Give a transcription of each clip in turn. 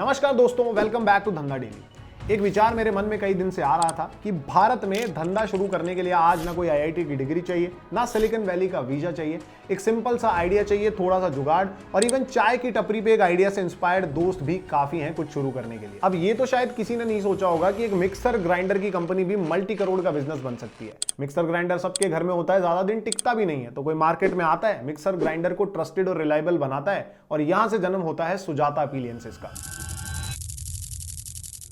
नमस्कार दोस्तों, welcome back to धंधा डेली। एक विचार मेरे मन में कई दिन से आ रहा था कि भारत में धंधा शुरू करने के लिए आज ना कोई आईआईटी की डिग्री चाहिए, ना सिलिकॉन वैली का वीजा चाहिए। एक सिंपल सा आइडिया चाहिए, थोड़ा सा जुगाड़ और इवन चाय की टपरी पे एक आइडिया से इंस्पायर्ड दोस्त भी काफी हैं कुछ शुरू करने के लिए। अब ये तो शायद किसी ने नहीं सोचा होगा कि एक मिक्सर ग्राइंडर की कंपनी भी मल्टी करोड़ का बिजनेस बन सकती है। मिक्सर ग्राइंडर सबके घर में होता है, ज्यादा दिन टिकता भी नहीं है, तो कोई मार्केट में आता है, मिक्सर ग्राइंडर को ट्रस्टेड और रिलायबल बनाता है और यहां से जन्म होता है सुजाता एप्लायंसेस का।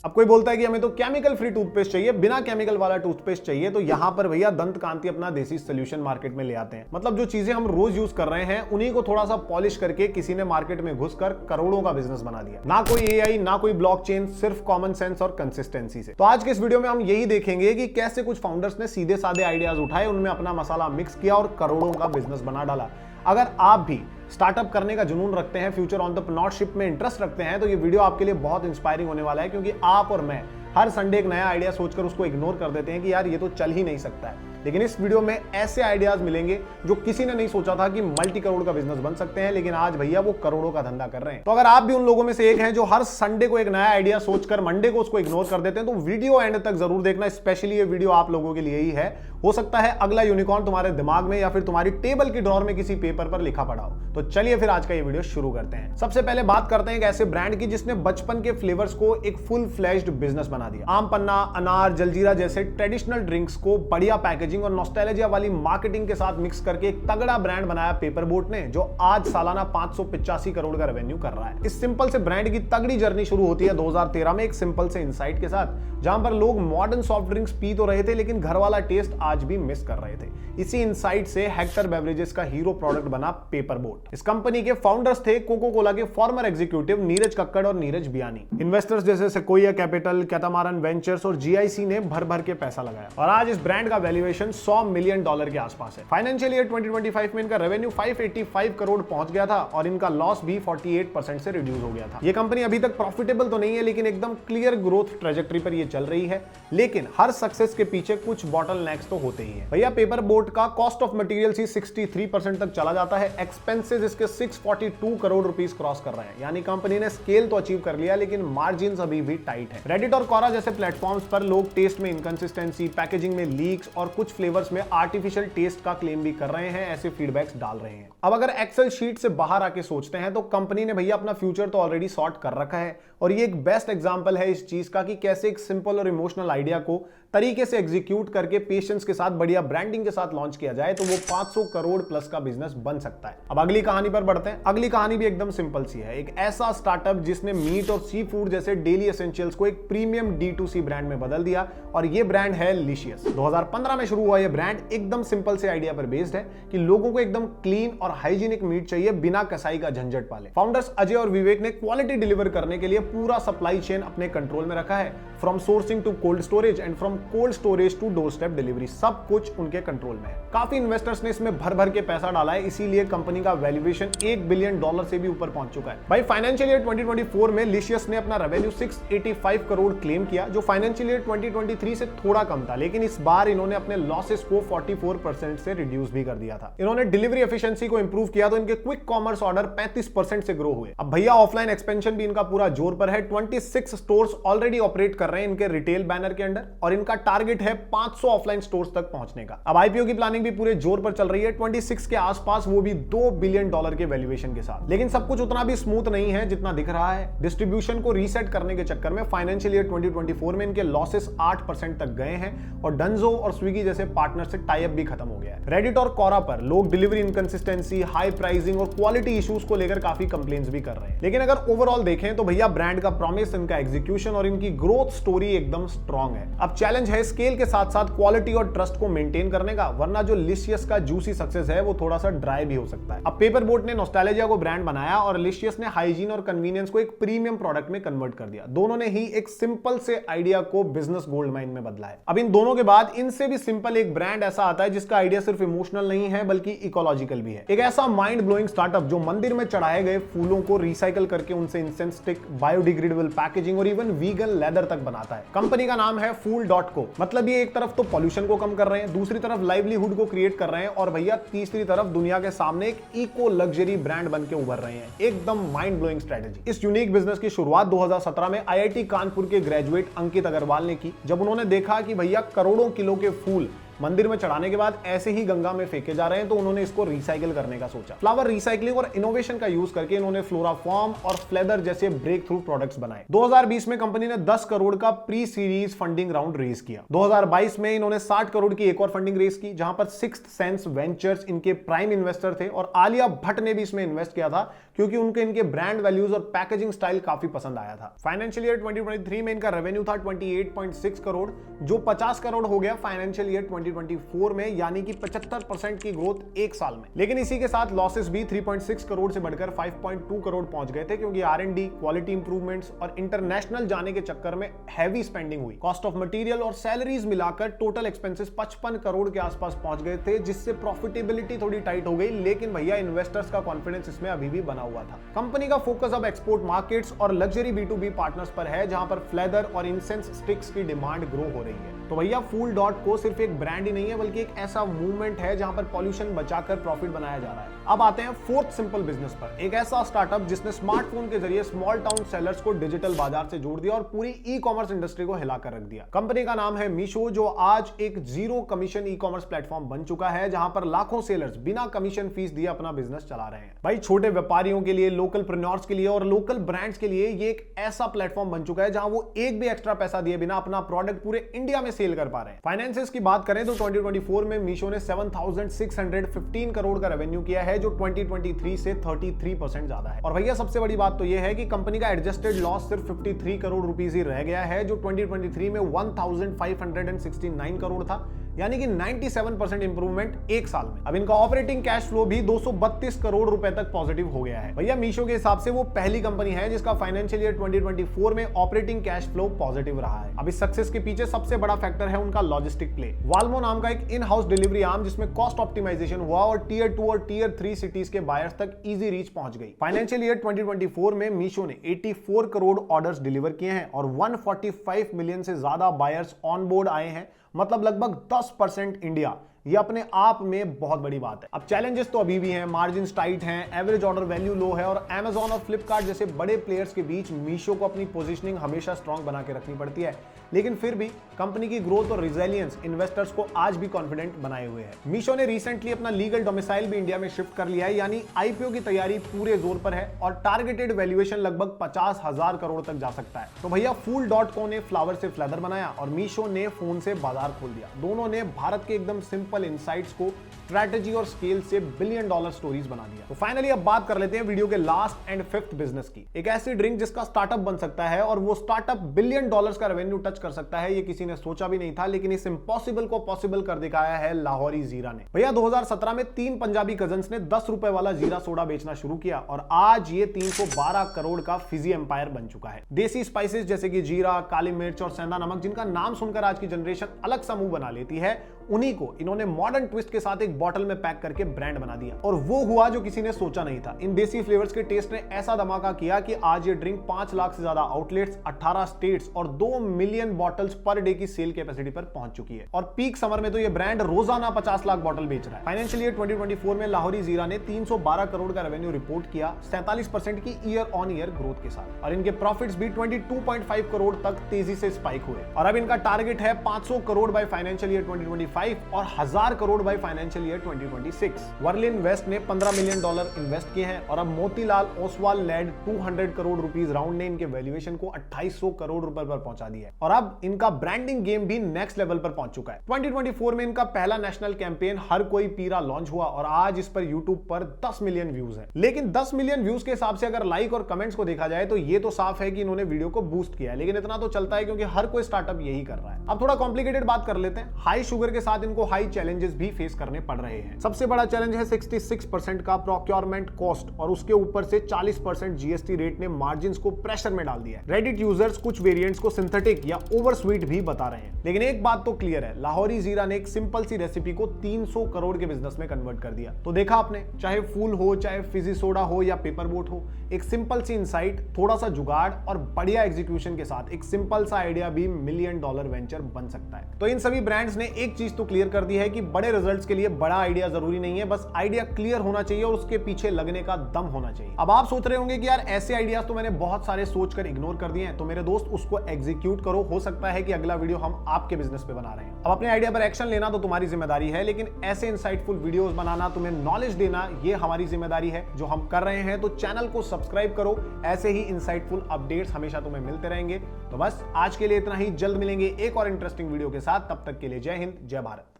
अब कोई बोलता है कि हमें तो केमिकल फ्री टूथपेस्ट चाहिए, बिना केमिकल वाला टूथपेस्ट चाहिए, तो यहां पर भैया दंत कांति अपना देसी सोल्यूशन मार्केट में ले आते हैं। मतलब जो चीजें हम रोज यूज कर रहे हैं उन्हीं को थोड़ा सा पॉलिश करके किसी ने मार्केट में घुसकर करोड़ों का बिजनेस बना दिया। ना कोई एआई, ना कोई ब्लॉकचेन, सिर्फ कॉमन सेंस और कंसिस्टेंसी से। तो आज के इस वीडियो में हम यही देखेंगे कि कैसे कुछ फाउंडर्स ने सीधे साधे आइडियाज उठाए, उनमें अपना मसाला मिक्स किया और करोड़ों का बिजनेस बना डाला। अगर आप भी स्टार्टअप करने का जुनून रखते हैं, फ्यूचर एंटरप्रेन्योरशिप में इंटरेस्ट रखते हैं, तो ये वीडियो आपके लिए बहुत इंस्पायरिंग होने वाला है, क्योंकि आप और मैं हर संडे एक नया आइडिया सोचकर उसको इग्नोर कर देते हैं कि यार ये तो चल ही नहीं सकता है। लेकिन इस वीडियो में ऐसे आइडियाज मिलेंगे जो किसी ने नहीं सोचा था कि मल्टी करोड़ का बिजनेस बन सकते हैं, लेकिन आज भैया वो करोड़ों का धंधा कर रहे हैं। तो अगर आप भी उन लोगों में से एक हैं जो हर संडे को एक नया आइडिया सोचकर मंडे को उसको इग्नोर कर देते हैं, तो वीडियो एंड तक जरूर देखना। स्पेशली ये वीडियो आप लोगों के लिए ही है। हो सकता है अगला यूनिकॉर्न तुम्हारे दिमाग में या फिर तुम्हारी टेबल की ड्रॉर में किसी पेपर पर लिखा पड़ा हो। तो चलिए फिर आज का ये वीडियो शुरू करते हैं। सबसे पहले बात करते हैं एक ऐसे ब्रांड की जिसने बचपन के फ्लेवर्स को एक फुल फ्लैश्ड बिजनेस बना दिया। आम पन्ना, अनार, जलजीरा जैसे ट्रेडिशनल ड्रिंक्स को बढ़िया पैकेजिंग और नॉस्टैल्जिया वाली मार्केटिंग के साथ मिक्स करके एक तगड़ा ब्रांड बनाया पेपर बोट ने, जो आज सालाना 585 करोड़ का रेवेन्यू कर रहा है। इस सिंपल से ब्रांड की तगड़ी जर्नी शुरू होती है 2013 में एक सिंपल से इनसाइट के साथ, जहां पर लोग मॉडर्न सॉफ्ट ड्रिंक्स पी तो रहे थे लेकिन घर वाला टेस्ट आज भी मिस कर रहे थे। इसी इनसाइट से हेक्टर बेवरेजेस का हीरो प्रोडक्ट बना पेपर बोट। इस कंपनी के फाउंडर्स थे कोको कोला के फॉर्मर एग्जीक्यूटिव नीरज कक्कड़ और नीरज बियानी। इन्वेस्टर्स जैसे सेक्वोया कैपिटल, कैटामारन वेंचर्स और जीआईसी ने भर भर के पैसा लगाया और आज इस ब्रांड का वैल्यूएशन $100 मिलियन के आसपास है। फाइनेंशियल ईयर 2025 में इनका रेवेन्यू 585 करोड़ पहुंच गया था और इनका लॉस भी 48% से रिड्यूस हो गया था। ये कंपनी अभी तक प्रॉफिटेबल तो नहीं है, लेकिन एकदम क्लियर ग्रोथ ट्रेजेक्टरी पर ये चल रही है। लेकिन हर सक्सेस के पीछे कुछ बॉटलनेक्स तो होते ही हैं। भैया पेपर बोट का कॉस्ट ऑफ मटेरियल ही 63% तक चला जाता है। एक्सपेंसेस इसके 642 करोड़ रुपीस क्रॉस कर रहे हैं। यानी कंपनी ने स्केल तो अचीव कर लिया, लेकिन मार्जिन अभी भी टाइट है। रेडिट और कोरा जैसे प्लेटफॉर्म्स पर लोग टेस्ट में इनकंसिस्टेंसी, पैकेजिंग में लीक्स और कुछ फ्लेवर्स में आर्टिफिशियल टेस्ट का क्लेम भी कर रहे हैं, ऐसे फीडबैक्स डाल रहे हैं। अब अगर एक्सेल शीट से बाहर आके सोचते हैं तो कंपनी ने भैया अपना फ्यूचर तो ऑलरेडी सॉर्ट कर रखा है और ये एक बेस्ट एग्जांपल है इस चीज का कि कैसे एक सिंपल और इमोशनल आइडिया को तरीके से एग्जीक्यूट करके पेशेंस के साथ बढ़िया ब्रांडिंग के साथ लॉन्च किया जाए तो वो 500 करोड़ प्लस का बिजनेस बन सकता है। अब अगली कहानी पर बढ़ते हैं। अगली कहानी भी एकदम सिंपल सी है। एक ऐसा स्टार्टअप जिसने मीट और सी फूड जैसे डेली एसेंशियल्स को एक प्रीमियम D2C ब्रांड में बदल दिया और ये ब्रांड है लिशियस। 2015 में शुरू हुआ ये ब्रांड एकदम सिंपल से आइडिया पर बेस्ड है कि लोगों को एकदम क्लीन और हाइजीनिक मीट चाहिए बिना कसाई का झंझट पाले। फाउंडर्स अजय और विवेक ने क्वालिटी डिलीवर करने के लिए पूरा सप्लाई चेन अपने कंट्रोल में रखा है, from sourcing to cold storage and from cold storage to doorstep delivery, सब कुछ उनके कंट्रोल में है। काफी इन्वेस्टर्स ने इसमें भर भर के पैसा डाला है, इसीलिए कंपनी का वैल्यूएशन $1 बिलियन से भी ऊपर पहुंच चुका है। भाई फाइनेंशियल ईयर 2024 में लिशियस ने अपना रेवेन्यू 685 करोड़ क्लेम किया, जो फाइनेंशियल ईयर 2023 से थोड़ा कम था, लेकिन इस बार इन्होंने अपने लॉसेस को 44% से रिड्यूस भी कर दिया था। इन्होंने डिलीवरी एफिशिएंसी को इंप्रूव किया तो इनके क्विक कॉमर्स ऑर्डर 35% से ग्रो हुए। अब भैया ऑफलाइन एक्सपेंशन भी इनका पूरा जोर पर है। 26 स्टोर्स ऑलरेडी ऑपरेट कर रहे हैं इनके रिटेल बैनर के अंडर और इनका टारगेट है 500 ऑफलाइन स्टोर्स तक पहुंचने का। अब आईपीओ की प्लानिंग भी पूरे जोर पर चल रही है 26 के आसपास, वो भी $2 बिलियन के वैल्यूएशन के साथ। लेकिन सब कुछ उतना भी स्मूथ नहीं है जितना दिख रहा है। डिस्ट्रीब्यूशन को रीसेट करने के चक्कर में फाइनेंशियल ईयर 2024 में इनके लॉसेस 8% तक गए हैं और डंजो और स्विगी जैसे पार्टनर से टाई अप भी खत्म हो गया है। रेडिट और कोरा पर लोग डिलीवरी इनकंसिस्टेंसी, हाई प्राइसिंग और क्वालिटी इश्यूज को लेकर काफी कंप्लेंट्स भी कर रहे हैं। लेकिन अगर ओवरऑल देखें तो भैया ब्रांड का प्रॉमिस, इनका एग्जीक्यूशन और इनकी ग्रोथ स्टोरी एकदम स्ट्रॉन्ग है। अब चैलेंज है स्केल के साथ साथ क्वालिटी और ट्रस्ट को मेंटेन करने का, वरना जो लिशियस का जूसी सक्सेस है वो थोड़ा सा ड्राई भी हो सकता है। अब पेपर बोट ने नॉस्टैल्जिया को ब्रांड बनाया और लिशियस ने हाइजीन और कन्वीनियंस को एक प्रीमियम प्रोडक्ट में कन्वर्ट कर दिया। दोनों ने ही एक सिंपल से आइडिया को बिजनेस गोल्ड माइन में बदला है। अब इन दोनों के बाद इनसे भी सिंपल एक ब्रांड ऐसा आता है जिसका आइडिया सिर्फ इमोशनल नहीं है बल्कि इकोलॉजिकल भी है। एक ऐसा माइंड ब्लोइंग स्टार्टअप जो मंदिर में चढ़ाए गए फूलों को रिसाइकल करके उनसे इंसेंस स्टिक, बायोडिग्रेडेबल पैकेजिंग और इवन वीगन लेदर तक बनाता है। कंपनी का नाम है फूल को, मतलब ये एक तरफ तो पॉल्यूशन को कम कर रहे हैं, दूसरी तरफ लाइवलीहुड को क्रिएट कर रहे हैं और भैया तीसरी तरफ दुनिया के सामने एक इको लग्जरी ब्रांड बन के उभर रहे हैं। एकदम माइंड ब्लोइंग स्ट्रेटेजी। इस यूनिक बिजनेस की शुरुआत 2017 में आईआईटी कानपुर के ग्रेजुएट अंकित अग्रवाल ने की, जब उन्होंने देखा कि भैया करोड़ों किलो के फूल मंदिर में चढ़ाने के बाद ऐसे ही गंगा में फेंके जा रहे हैं, तो उन्होंने इसको रिसाइकिल करने का सोचा। फ्लावर रिसाइकलिंग और इनोवेशन का यूज करके इन्होंने फ्लोराफॉर्म और फ्लेदर जैसे ब्रेक थ्रू प्रोडक्ट्स बनाए। 2020 में कंपनी ने 10 करोड़ का pre series funding round raise किया। 2022 में इन्होंने 60 करोड़ की एक और फंडिंग रेज की, जहां पर सिक्स्थ सेंस वेंचर्स इनके प्राइम इन्वेस्टर थे और आलिया भट्ट ने भी इसमें इन्वेस्ट किया था, क्योंकि उनके इनके ब्रांड वैल्यूज और पैकेजिंग स्टाइल काफी पसंद आया था। फाइनेंशियल ईयर 2023 में इनका रेवेन्यू था 28.6 करोड़, जो 50 करोड़ हो गया फाइनेंशियल ईयर 2024 में, यानी कि 75% की ग्रोथ एक साल में। लेकिन इसी के साथ लॉसेस भी 3.6 करोड़ से बढ़कर 5.2 करोड़ पहुंच गए थे, क्योंकि R&D, क्वालिटी इंप्रूवमेंट्स और इंटरनेशनल जाने के चक्कर में हैवी स्पेंडिंग हुई। कॉस्ट ऑफ मटेरियल और सैलरीज मिलाकर टोटल एक्सपेंसेस 55 करोड़ के आसपास पहुंच गए थे, जिससे प्रॉफिटेबिलिटी थोड़ी टाइट हो गई। लेकिन भैया इन्वेस्टर्स का कॉन्फिडेंस इसमें अभी भी बना हुआ था। कंपनी का फोकस अब एक्सपोर्ट मार्केट्स और लग्जरी B2B पार्टनर्स पर है, जहां पर फ्लेदर और इंसेंस स्टिक्स की डिमांड ग्रो हो रही है। तो भैया फूल डॉट को सिर्फ एक ब्रांड ही नहीं है, बल्कि एक ऐसा मूवमेंट है जहां पर पॉल्यूशन बचाकर प्रॉफिट बनाया जा रहा है। अब आते हैं फोर्थ सिंपल बिजनेस पर। एक ऐसा स्टार्टअप जिसने स्मार्टफोन के जरिए स्मॉल टाउन सेलर्स को डिजिटल बाजार से जोड़ दिया और पूरी ई कॉमर्स इंडस्ट्री को हिलाकर रख दिया। कंपनी का नाम है मीशो, जो आज एक zero commission e commerce platform बन चुका है, जहां पर लाखों सेलर्स बिना कमीशन फीस दिए अपना बिजनेस चला रहे हैं। भाई छोटे व्यापारियों के लिए, लोकल प्रेन्योर्स के लिए और लोकल ब्रांड्स के लिए ये एक ऐसा प्लेटफॉर्म बन चुका है जहां वो एक भी एक्स्ट्रा पैसा दिए बिना अपना प्रोडक्ट पूरे इंडिया में सेल कर पा रहे हैं। फाइनेंसेस की बात करें तो 2024 में मीशो ने 7,615 करोड़ का रेवेन्यू किया है, जो 2023 से 33% ज्यादा है। और भैया सबसे बड़ी बात तो यह है कि कंपनी का एडजस्टेड लॉस सिर्फ 53 करोड़ रुपीस ही रह गया है, जो 2023 में 1,569 करोड़ था, यानी कि 97% इंप्रूवमेंट एक साल में। अब इनका ऑपरेटिंग कैश फ्लो भी 232 करोड़ रुपए तक पॉजिटिव हो गया है। भैया मीशो के हिसाब से वो पहली कंपनी है जिसका फाइनेंशियल ईयर 2024 में ऑपरेटिंग कैश फ्लो पॉजिटिव रहा है। अब इस सक्सेस के पीछे सबसे बड़ा फैक्टर है उनका लॉजिस्टिक प्ले। वाल्मो नाम का एक इन हाउस डिलीवरी आर्म, जिसमें कॉस्ट ऑप्टिमाइजेशन हुआ और टियर 2 और टियर 3 सिटीज के बायर्स तक इजी रीच पहुंच गई। फाइनेंशियल ईयर 2024 में मीशो ने 84 करोड़ ऑर्डर्स डिलीवर किए हैं और 145 मिलियन से ज्यादा बायर्स ऑन बोर्ड आए हैं, मतलब लगभग 10% इंडिया। ये अपने आप में बहुत बड़ी बात है। अब चैलेंजेस तो अभी भी हैं, मार्जिन टाइट हैं, एवरेज ऑर्डर वैल्यू लो है और Amazon और फ्लिपकार्ट जैसे बड़े प्लेयर्स के बीच मीशो को अपनी पोजीशनिंग हमेशा स्ट्रांग बना के रखनी पड़ती है। लेकिन फिर भी कंपनी की ग्रोथ और रिजिलियंस इन्वेस्टर्स को आज भी कॉन्फिडेंट बनाए हुए है। मीशो ने रिसेंटली अपना लीगल डोमिसाइल भी इंडिया में शिफ्ट कर लिया है, यानी IPO की तैयारी पूरे जोर पर है और टारगेटेड वैल्यूएशन लगभग 50,000 करोड़ तक जा सकता है। तो भैया Fool.co ने फ्लावर से फ्लेदर बनाया और मीशो ने फोन से बाजार खोल दिया। दोनों ने भारत के एकदम सिंपल इनसाइट्स को स्ट्रैटेजी और स्केल से बिलियन डॉलर स्टोरीज बना दिया। तो फाइनली अब बात कर लेते हैं वीडियो के लास्ट एंड फिफ्थ बिजनेस की। एक ऐसी ड्रिंक जिसका स्टार्टअप बन सकता है और वो स्टार्टअप बिलियन डॉलर्स का रेवेन्यू टच कर सकता है, ये किसी ने सोचा भी नहीं था, लेकिन इस इम्पॉसिबल को पॉसिबल कर दिखाया है लाहौरी जीरा ने। भैया 2017 में 3 पंजाबी कजन्स ने 10 रुपए वाला जीरा सोडा बेचना शुरू किया और आज ये 312 करोड़ का फिजी एम्पायर बन चुका है। देसी स्पाइसेस जैसे कि जीरा, काली मिर्च और सेंधा नमक, जिनका नाम सुनकर आज की जनरेशन अलग सा मुंह बना लेती है, उन्हीं को इन्होंने मॉडर्न ट्विस्ट के साथ एक बॉटल में पैक करके ब्रांड बना दिया और वो हुआ जो किसी ने सोचा नहीं था। इन देसी फ्लेवर्स के टेस्ट ने ऐसा धमाका किया कि आज ये ड्रिंक 5 लाख से ज्यादा आउटलेट्स, 18 स्टेट्स और 2 मिलियन बॉटल्स पर डे की सेल कैपेसिटी पर पहुंच चुकी है। और पीक समर में तो ये ब्रांड रोजाना 50 लाख बॉटल बेच रहा है। फाइनेंशियल ईयर 2024 में लाहौरी जीरा ने 312 करोड़ का रेवेन्यू रिपोर्ट किया, 47% की ईयर ऑन ईयर ग्रोथ के साथ, और इनके प्रॉफिट्स भी 22.5 करोड़ तक तेजी से स्पाइक हुए। और अब इनका टारगेट है 500 करोड़ बाय फाइनेंशियल ईयर 2025 और 1000 crore by financial year 2026। Verlinvest ने $15 मिलियन इन्वेस्ट किए हैं और अब Motilal Oswal led 200 crore rupees round ने इनके वैल्यूएशन को 2800 करोड़ रुपए पर पहुंचा दिया है। और अब इनका ब्रांडिंग गेम भी नेक्स्ट लेवल पर पहुंच चुका है। 2024 में इनका पहला नेशनल कैंपेन हर कोई पीरा लॉन्च हुआ और आज इस पर यूट्यूब पर 10 मिलियन व्यूज हैं। लेकिन 10 मिलियन व्यूज के हिसाब से अगर लाइक और कमेंट्स को देखा जाए तो ये तो साफ है कि इन्होंने वीडियो को बूस्ट किया है, लेकिन इतना तो चलता है क्योंकि हर कोई स्टार्टअप यही कर रहा है। अब थोड़ा कॉम्प्लिकेटेड बात कर लेते हैं। हाई शुगर के साथ इनको हाई चैलेंजेस भी फेस करने पड़ रहे हैं। सबसे बड़ा चैलेंज है 66% का प्रोक्योरमेंट कॉस्ट और उसके ऊपर से 40% जीएसटी रेट ने मार्जिन को प्रेशर में डाल दिया है। रेडिट यूजर्स कुछ वेरिएंट्स को सिंथेटिक या ओवर स्वीट भी बता रहे हैं, लेकिन एक बात तो क्लियर है, लाहौरी जीरा ने एक सिंपल सी रेसिपी को 300 करोड़ के बिजनेस में कन्वर्ट कर दिया। तो देखा आपने, चाहे फूल हो, चाहे फिजी सोडा हो या पेपर बोट हो, एक सिंपल सी इंसाइट, थोड़ा सा जुगाड़ और बढ़िया एग्जीक्यूशन के साथ एक सिंपल सा आइडिया भी $1 मिलियन वेंचर बन सकता है। तो इन सभी ब्रांड्स ने एक चीज तो क्लियर कर दी है कि बड़े रिजल्ट्स के लिए बड़ा आइडिया जरूरी नहीं है, बस आइडिया क्लियर होना चाहिए और उसके पीछे लगने का दम होना चाहिए। अब आप सोच रहे होंगे कि यार ऐसे आइडियाज तो मैंने बहुत सारे सोचकर इग्नोर कर दिए हैं, तो मेरे दोस्त उसको एग्जीक्यूट करो, हो सकता है कि अगला वीडियो हम आपके बिजनेस पे बना रहे हैं। अब अपने आइडिया पर एक्शन लेना तो तुम्हारी जिम्मेदारी है, लेकिन ऐसे इंसाइटफुल वीडियोस बनाना, तुम्हें नॉलेज देना, ये हमारी जिम्मेदारी है जो हम कर रहे हैं। तो चैनल को सब्सक्राइब करो, ऐसे ही इंसाइटफुल अपडेट्स हमेशा तुम्हें मिलते रहेंगे। तो बस आज के लिए इतना ही, जल्द मिलेंगे एक और इंटरेस्टिंग वीडियो के साथ। तब तक के लिए जय हिंद, जय भारत।